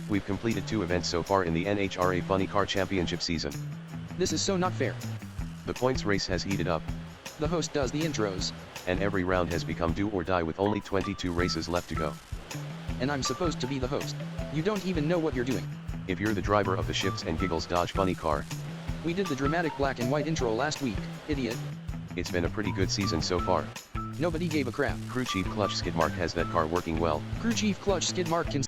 We've completed 2 events so far in the NHRA Funny Car Championship season. This is so not fair. The points race has heated up, The host does the intros, and every round has become do or die with only 22 races left to go. and I'm supposed to be the host. You don't even know what you're doing. If you're the driver of the Shifts and Giggles Dodge Funny Car, We did the dramatic black and white intro last week, idiot. it's been a pretty good season so far. Nobody gave a crap. Crew Chief Clutch Skidmark has that car working well, Crew Chief Clutch Skidmark can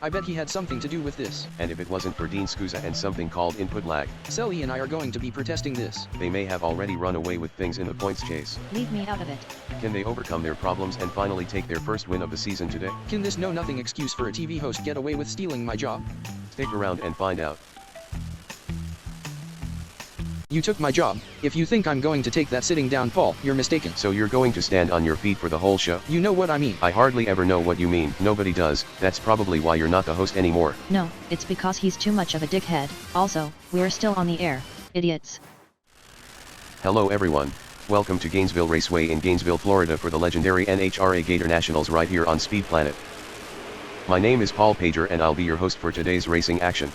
I bet he had something to do with this. and if it wasn't for Dean Scusa and something called input lag, Selly and I are going to be protesting this. they may have already run away with things in the points chase. Leave me out of it. Can they overcome their problems and finally take their first win of the season today? Can this know-nothing excuse for a TV host get away with stealing my job? Stick around and find out. You took my job. If you think I'm going to take that sitting down, Paul, you're mistaken. So you're going to stand on your feet for the whole show? You know what I mean. I hardly ever know what you mean. Nobody does. That's probably why you're not the host anymore. No, it's because he's too much of a dickhead. Also, we're still on the air, idiots. Hello everyone. Welcome to Gainesville Raceway in Gainesville, Florida for the legendary NHRA Gatornationals right here on Speed Planet. My name is Paul Pager and I'll be your host for today's racing action.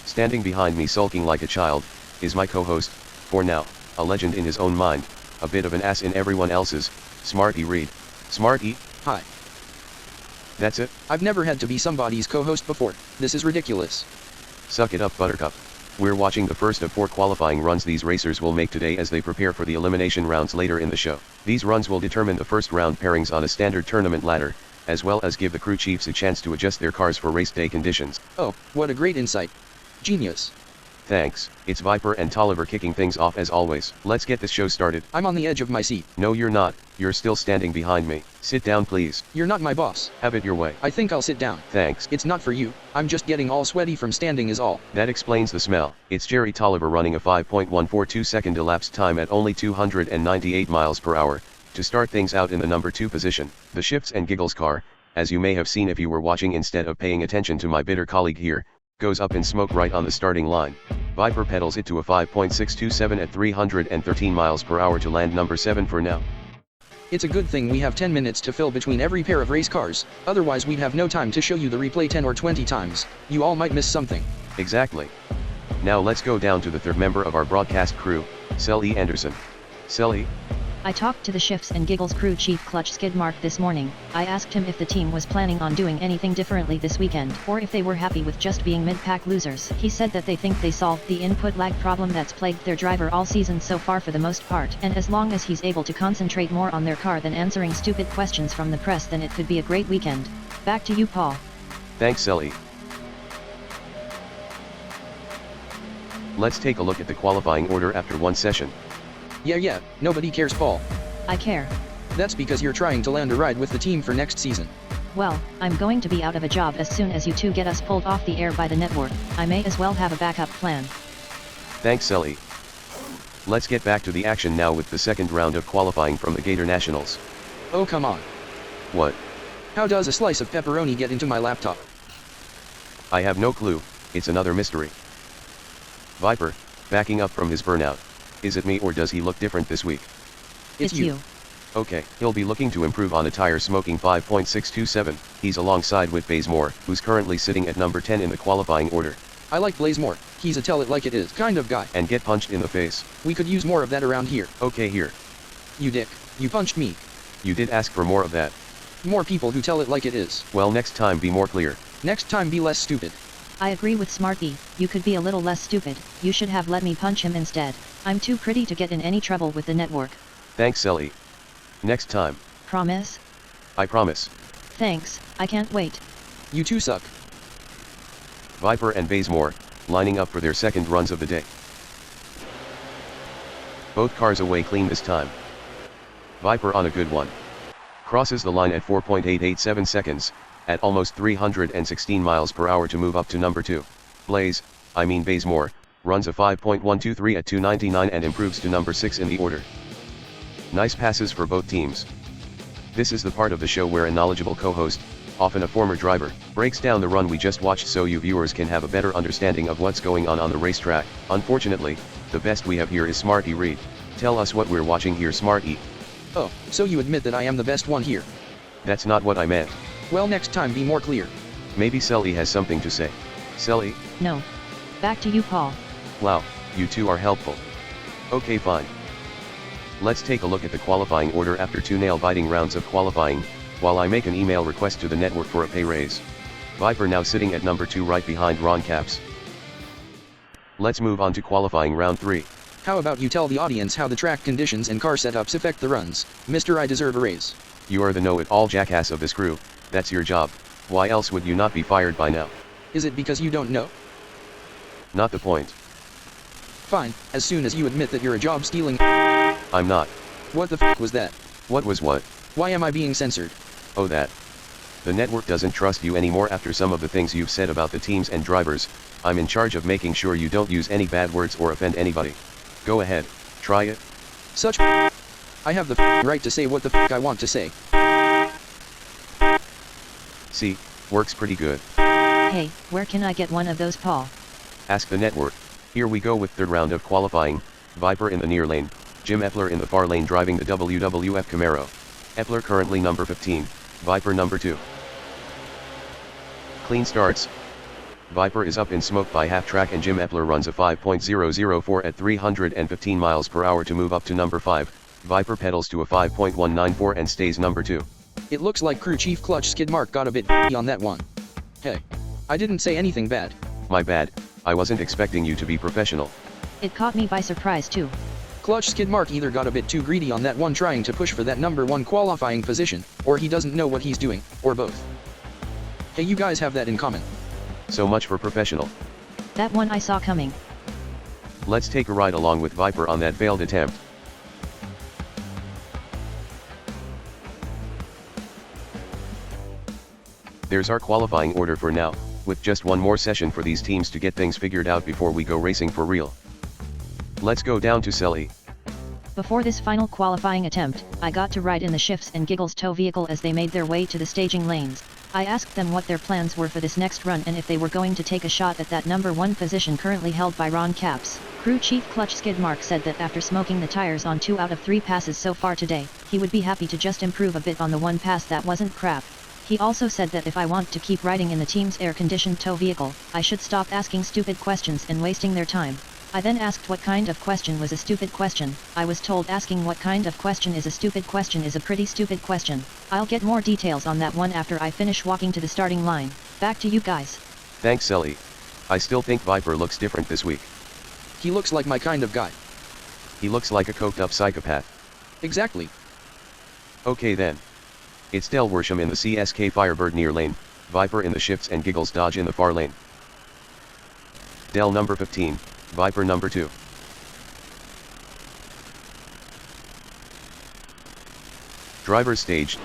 Standing behind me sulking like a child, is my co-host, for now, a legend in his own mind, a bit of an ass in everyone else's, Smarty Reed. Smarty? Hi. That's it? I've never had to be somebody's co-host before. This is ridiculous. Suck it up, Buttercup. We're watching the first of 4 qualifying runs these racers will make today as they prepare for the elimination rounds later in the show. These runs will determine the first round pairings on a standard tournament ladder, as well as give the crew chiefs a chance to adjust their cars for race day conditions. Oh, what a great insight. Genius. Thanks, it's Viper and Tolliver kicking things off as always. Let's get this show started. I'm on the edge of my seat. No you're not, you're still standing behind me. Sit down please. You're not my boss. Have it your way. I think I'll sit down. Thanks. It's not for you. I'm just getting all sweaty from standing is all. That explains the smell. It's Jerry Tolliver running a 5.142 second elapsed time at only 298 miles per hour, to start things out in the number 2 position. The Shifts and Giggles car, as you may have seen if you were watching instead of paying attention to my bitter colleague here, goes up in smoke right on the starting line. Viper pedals it to a 5.627 at 313 miles per hour to land number 7 for now. It's a good thing we have 10 minutes to fill between every pair of race cars, otherwise we'd have no time to show you the replay 10 or 20 times. You all might miss something. Exactly. Now let's go down to the third member of our broadcast crew, Selly Anderson. Selly? I talked to the Shifts and Giggles crew chief Clutch Skidmark this morning. I asked him if the team was planning on doing anything differently this weekend, or if they were happy with just being mid-pack losers. He said that they think they solved the input lag problem that's plagued their driver all season so far for the most part, and as long as he's able to concentrate more on their car than answering stupid questions from the press, then it could be a great weekend. Back to you, Paul. Thanks Selly. Let's take a look at the qualifying order after one session. Yeah, nobody cares, Paul. I care. That's because you're trying to land a ride with the team for next season. Well, I'm going to be out of a job as soon as you two get us pulled off the air by the network. I may as well have a backup plan. Thanks Selly. Let's get back to the action now with the second round of qualifying from the Gatornationals. Oh come on. What? How does a slice of pepperoni get into my laptop? I have no clue, it's another mystery. Viper, backing up from his burnout. Is it me or does he look different this week? It's you. Okay, he'll be looking to improve on a tire smoking 5.627. He's alongside with Bazemore, who's currently sitting at number 10 in the qualifying order. I like Blazemore. He's a tell it like it is kind of guy. And get punched in the face. We could use more of that around here. Okay here. You dick. You punched me. You did ask for more of that. More people who tell it like it is. Well next time be more clear. Next time be less stupid. I agree with Smarty, you could be a little less stupid. You should have let me punch him instead. I'm too pretty to get in any trouble with the network. Thanks Selly. Next time. Promise? I promise. Thanks, I can't wait. You two suck. Viper and Bazemore, lining up for their second runs of the day. Both cars away clean this time. Viper on a good one. Crosses the line at 4.887 seconds, at almost 316 miles per hour to move up to number 2. Bazemore, runs a 5.123 at 299 and improves to number 6 in the order. Nice passes for both teams. This is the part of the show where a knowledgeable co-host, often a former driver, breaks down the run we just watched so you viewers can have a better understanding of what's going on the racetrack. Unfortunately, the best we have here is Smarty Reed. Tell us what we're watching here, Smarty. Oh, so you admit that I am the best one here. That's not what I meant. Well, next time be more clear. Maybe Sully has something to say. Sully? No. Back to you, Paul. Wow, you two are helpful. Okay, fine. Let's take a look at the qualifying order after 2 nail-biting rounds of qualifying, while I make an email request to the network for a pay raise. Viper now sitting at number 2 right behind Ron Capps. Let's move on to qualifying round 3. How about you tell the audience how the track conditions and car setups affect the runs, Mr. I deserve a raise. You are the know-it-all jackass of this crew, that's your job. Why else would you not be fired by now? Is it because you don't know? Not the point. Fine, as soon as you admit that you're a job stealing. I'm not. What the f was that? What was what? Why am I being censored? Oh, that. The network doesn't trust you anymore after some of the things you've said about the teams and drivers. I'm in charge of making sure you don't use any bad words or offend anybody. Go ahead, try it. Such I have the right to say what the I want to say. See, works pretty good. Hey, where can I get one of those, Paul? Ask the network. Here we go with third round of qualifying. Viper in the near lane, Jim Epler in the far lane driving the WWF Camaro. Epler currently number 15, Viper number 2. Clean starts. Viper is up in smoke by half track and Jim Epler runs a 5.004 at 315 miles per hour to move up to number 5. Viper pedals to a 5.194 and stays number 2. It looks like crew chief Clutch Skid Mark got a bit on that one. Hey, I didn't say anything bad. My bad, I wasn't expecting you to be professional. It caught me by surprise too. Clutch Skid Mark either got a bit too greedy on that one trying to push for that number 1 qualifying position, or he doesn't know what he's doing, or both. Hey, you guys have that in common. So much for professional. That one I saw coming. Let's take a ride along with Viper on that failed attempt. There's our qualifying order for now, with just one more session for these teams to get things figured out before we go racing for real. Let's go down to Sully. Before this final qualifying attempt, I got to ride in the Shifts and Giggles tow vehicle as they made their way to the staging lanes. I asked them what their plans were for this next run and if they were going to take a shot at that number 1 position currently held by Ron Capps. Crew Chief Clutch Skid Mark said that after smoking the tires on 2 out of 3 passes so far today, he would be happy to just improve a bit on the one pass that wasn't crap. He also said that if I want to keep riding in the team's air-conditioned tow vehicle, I should stop asking stupid questions and wasting their time. I then asked what kind of question was a stupid question. I was told asking what kind of question is a stupid question is a pretty stupid question. I'll get more details on that one after I finish walking to the starting line. Back to you guys. Thanks, Sully. I still think Viper looks different this week. He looks like my kind of guy. He looks like a coked-up psychopath. Exactly. Okay then. It's Del Worsham in the CSK Firebird near lane, Viper in the Shifts and Giggles Dodge in the far lane. Del number 15, Viper number 2. Drivers staged.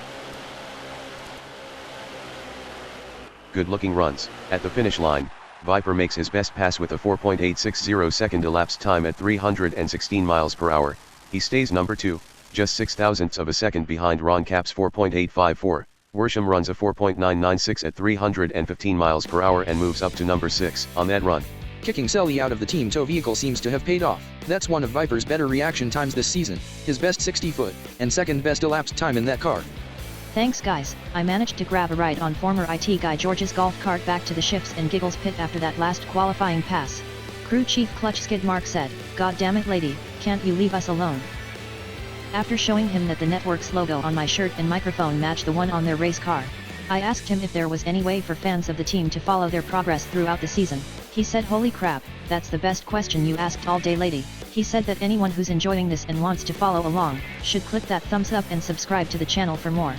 Good-looking runs. At the finish line, Viper makes his best pass with a 4.860 second elapsed time at 316 miles per hour. He stays number 2, just 0.006 of a second behind Ron Capps' 4.854. Worsham runs a 4.996 at 315 miles per hour and moves up to number 6 on that run. Kicking Sully out of the team tow vehicle seems to have paid off. That's one of Viper's better reaction times this season, his best 60-foot, and second best elapsed time in that car. Thanks guys, I managed to grab a ride on former IT guy George's golf cart back to the Shifts and Giggles pit after that last qualifying pass. Crew Chief Clutch Skid Mark said, "God damn it lady, can't you leave us alone?" After showing him that the network's logo on my shirt and microphone matched the one on their race car, I asked him if there was any way for fans of the team to follow their progress throughout the season. He said, "Holy crap, that's the best question you asked all day lady." He said that anyone who's enjoying this and wants to follow along, should click that thumbs up and subscribe to the channel for more.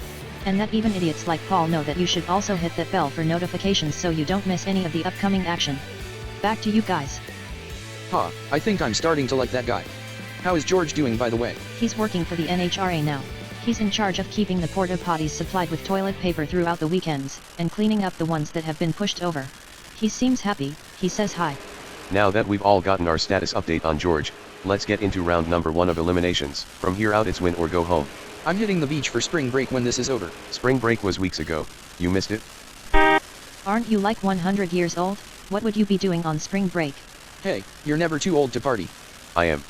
And that even idiots like Paul know that you should also hit that bell for notifications so you don't miss any of the upcoming action. Back to you guys. I think I'm starting to like that guy. How is George doing, by the way? He's working for the NHRA now. He's in charge of keeping the porta potties supplied with toilet paper throughout the weekends, and cleaning up the ones that have been pushed over. He seems happy, he says hi. Now that we've all gotten our status update on George, let's get into round number 1 of eliminations. From here out it's win or go home. I'm hitting the beach for spring break when this is over. Spring break was weeks ago. You missed it? Aren't you like 100 years old? What would you be doing on spring break? Hey, you're never too old to party. I am.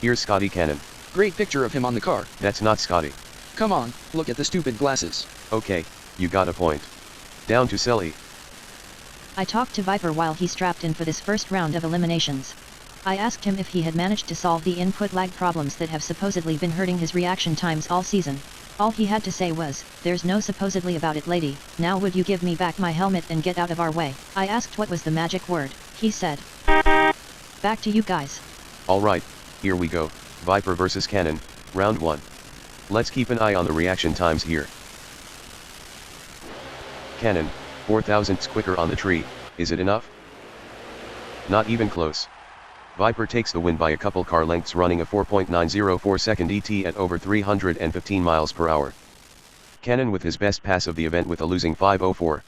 Here's Scotty Cannon. Great picture of him on the car. That's not Scotty. Come on, look at the stupid glasses. Okay, you got a point. Down to Sully. I talked to Viper while he strapped in for this first round of eliminations. I asked him if he had managed to solve the input lag problems that have supposedly been hurting his reaction times all season. All he had to say was, "There's no supposedly about it, lady, now would you give me back my helmet and get out of our way?" I asked what was the magic word. He said, "Back to you guys." Alright, here we go, Viper vs Cannon, round 1. Let's keep an eye on the reaction times here. Cannon, 4 thousandths quicker on the tree, is it enough? Not even close. Viper takes the win by a couple car lengths, running a 4.904 second ET at over 315 miles per hour. Cannon with his best pass of the event with a losing 5:04.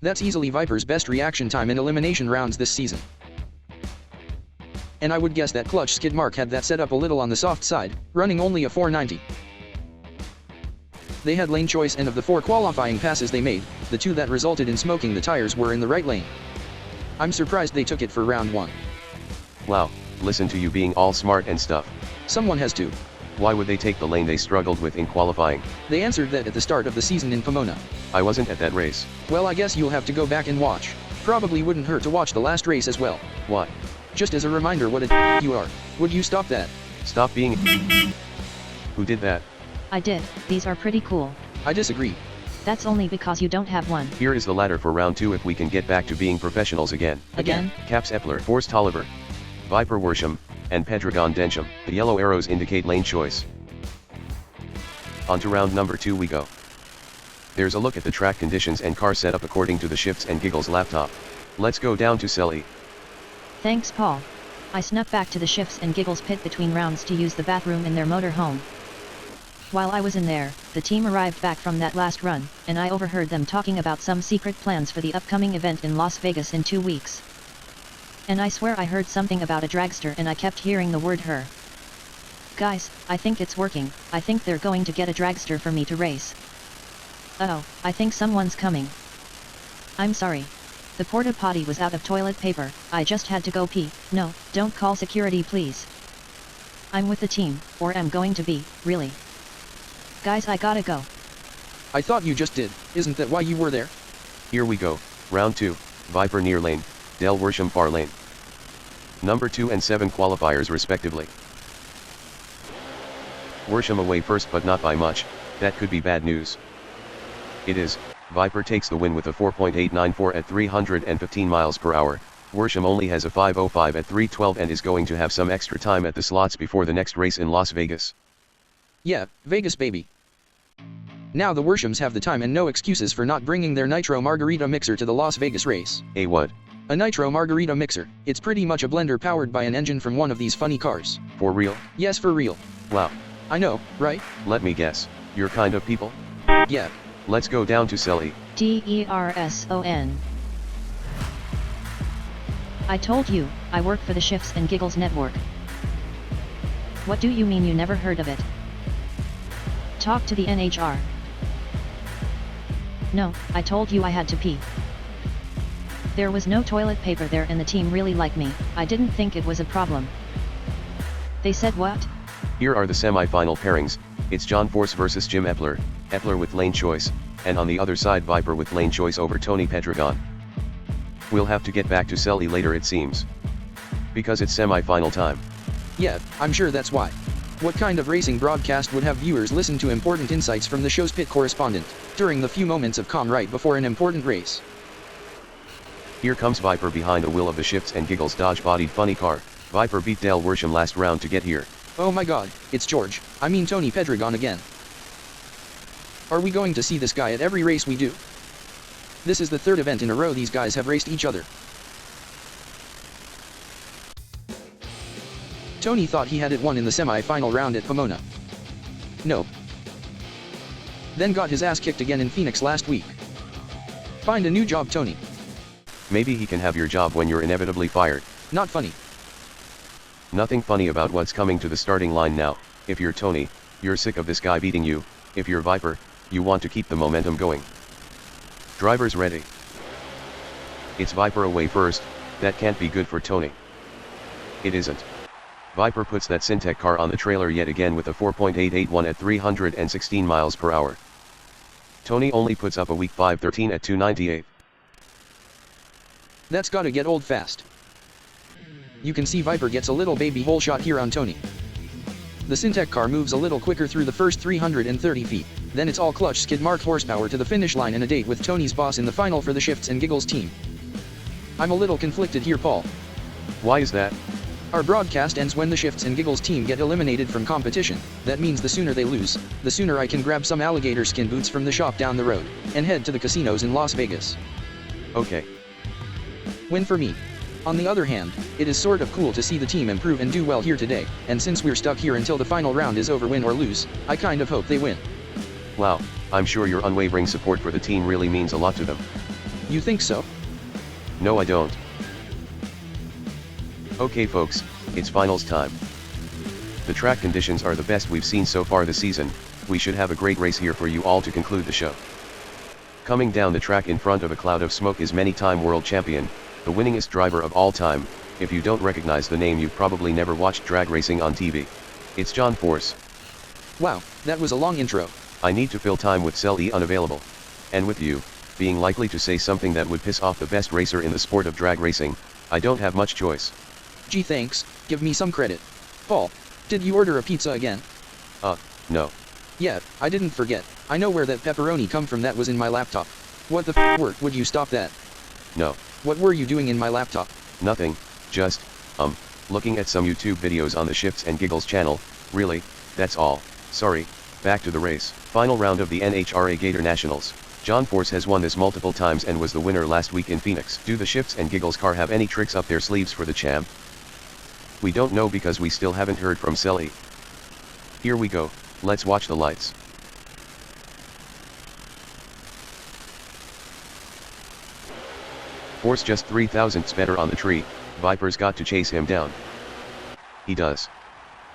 That's easily Viper's best reaction time in elimination rounds this season. And I would guess that clutch skid mark had that set up a little on the soft side, running only a 490. They had lane choice, and of the 4 qualifying passes they made, the 2 that resulted in smoking the tires were in the right lane. I'm surprised they took it for round 1. Wow, listen to you being all smart and stuff. Someone has to. Why would they take the lane they struggled with in qualifying? They answered that at the start of the season in Pomona. I wasn't at that race. Well, I guess you'll have to go back and watch. Probably wouldn't hurt to watch the last race as well. Why? Just as a reminder what a you are. Would you stop that? Stop being Who did that? I did. These are pretty cool. I disagree. That's only because you don't have one. Here is the ladder for round 2 if we can get back to being professionals again. Again? Caps Epler, Forrest Tolliver, Viper Worsham, and Pedregon Densham. The yellow arrows indicate lane choice. On to round number 2 we go. There's a look at the track conditions and car setup according to the Shifts and Giggles laptop. Let's go down to Selly. Thanks, Paul. I snuck back to the Shifts and Giggles pit between rounds to use the bathroom in their motor home. While I was in there, the team arrived back from that last run, and I overheard them talking about some secret plans for the upcoming event in Las Vegas in 2 weeks. And I swear I heard something about a dragster, and I kept hearing the word her. Guys, I think it's working. I think they're going to get a dragster for me to race. Uh-oh, I think someone's coming. I'm sorry. The porta potty was out of toilet paper. I just had to go pee. No, don't call security please. I'm with the team, or am going to be, really. Guys, I gotta go. I thought you just did. Isn't that why you were there? Here we go, round 2, Viper near lane, Del Worsham far lane. Number 2 and 7 qualifiers respectively. Worsham away first but not by much, that could be bad news. It is. Viper takes the win with a 4.894 at 315 miles per hour. Worsham only has a 5:05 at 312 and is going to have some extra time at the slots before the next race in Las Vegas. Yeah, Vegas baby. Now the Worshams have the time and no excuses for not bringing their Nitro Margarita mixer to the Las Vegas race. A what? A Nitro Margarita mixer. It's pretty much a blender powered by an engine from one of these funny cars. For real? Yes, for real. Wow. I know, right? Let me guess. Your kind of people? Yeah. Let's go down to Selly. DERSON. I told you, I work for the Shifts and Giggles network. What do you mean you never heard of it? Talk to the NHR. No, I told you I had to pee. There was no toilet paper there and the team really liked me. I didn't think it was a problem. They said what? Here are the semi-final pairings. It's John Force versus Jim Epler, Epler with lane choice, and on the other side Viper with lane choice over Tony Pedregon. We'll have to get back to Selly later it seems. Because it's semi-final time. Yeah, I'm sure that's why. What kind of racing broadcast would have viewers listen to important insights from the show's pit correspondent, during the few moments of calm right before an important race? Here comes Viper behind the wheel of the Shifts and Giggles Dodge-bodied funny car. Viper beat Del Worsham last round to get here. Oh my god, it's George, I mean Tony Pedregon again. Are we going to see this guy at every race we do? This is the third event in a row these guys have raced each other. Tony thought he had it won in the semi-final round at Pomona. Nope. Then got his ass kicked again in Phoenix last week. Find a new job, Tony. Maybe he can have your job when you're inevitably fired. Not funny. Nothing funny about what's coming to the starting line now. If you're Tony, you're sick of this guy beating you. If you're Viper, you want to keep the momentum going. Drivers ready. It's Viper away first. That can't be good for Tony. It isn't. Viper puts that Syntec car on the trailer yet again with a 4.881 at 316 miles per hour. Tony only puts up a weak 5:13 at 2:98. That's gotta get old fast. You can see Viper gets a little baby hole shot here on Tony. The Syntec car moves a little quicker through the first 330 feet, then it's all clutch skid mark horsepower to the finish line and a date with Tony's boss in the final for the Shifts and Giggles team. I'm a little conflicted here, Paul. Why is that? Our broadcast ends when the Shifts and Giggles team get eliminated from competition. That means the sooner they lose, the sooner I can grab some alligator skin boots from the shop down the road, and head to the casinos in Las Vegas. Okay. Win for me. On the other hand, it is sort of cool to see the team improve and do well here today, and since we're stuck here until the final round is over, win or lose, I kind of hope they win. Wow, I'm sure your unwavering support for the team really means a lot to them. You think so? No, I don't. Okay folks, it's finals time. The track conditions are the best we've seen so far this season. We should have a great race here for you all to conclude the show. Coming down the track in front of a cloud of smoke is many-time world champion, the winningest driver of all time. If you don't recognize the name, you've probably never watched drag racing on TV. It's John Force. Wow, that was a long intro. I need to fill time with Sally unavailable. And with you, being likely to say something that would piss off the best racer in the sport of drag racing, I don't have much choice. Gee thanks, give me some credit. Paul, did you order a pizza again? No. Yeah, I didn't forget. I know where that pepperoni come from, that was in my laptop. What the f*** work, would you stop that? No. What were you doing in my laptop? Nothing, just, looking at some YouTube videos on the Shifts and Giggles channel. Really, that's all. Sorry, back to the race. Final round of the NHRA Gatornationals. John Force has won this multiple times and was the winner last week in Phoenix. Do the Shifts and Giggles car have any tricks up their sleeves for the champ? We don't know because we still haven't heard from Sally. Here we go, let's watch the lights. Force just 3,000ths better on the tree, Viper's got to chase him down. He does.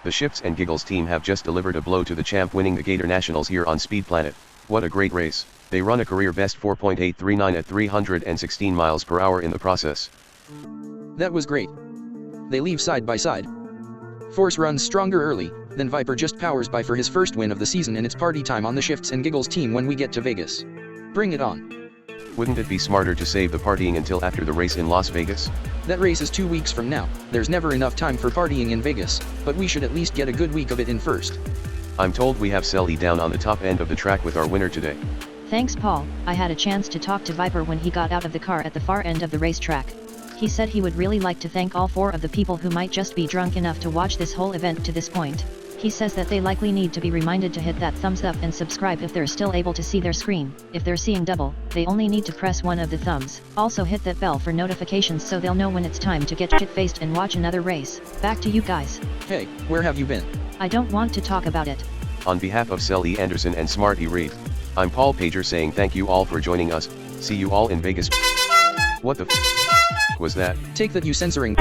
The Shifts and Giggles team have just delivered a blow to the champ, winning the Gatornationals here on Speed Planet. What a great race. They run a career best 4.839 at 316 miles per hour in the process. That was great. They leave side by side. Force runs stronger early, then Viper just powers by for his first win of the season, and it's party time on the Shifts and Giggles team when we get to Vegas. Bring it on. Wouldn't it be smarter to save the partying until after the race in Las Vegas? That race is 2 weeks from now. There's never enough time for partying in Vegas, but we should at least get a good week of it in first. I'm told we have Sally down on the top end of the track with our winner today. Thanks Paul, I had a chance to talk to Viper when he got out of the car at the far end of the racetrack. He said he would really like to thank all 4 of the people who might just be drunk enough to watch this whole event to this point. He says that they likely need to be reminded to hit that thumbs up and subscribe if they're still able to see their screen. If they're seeing double, they only need to press one of the thumbs. Also hit that bell for notifications so they'll know when it's time to get shit-faced and watch another race. Back to you guys. Hey, where have you been? I don't want to talk about it. On behalf of Sally Anderson and Smarty Reed, I'm Paul Pager saying thank you all for joining us. See you all in Vegas. What the f was that? Take that, you censoring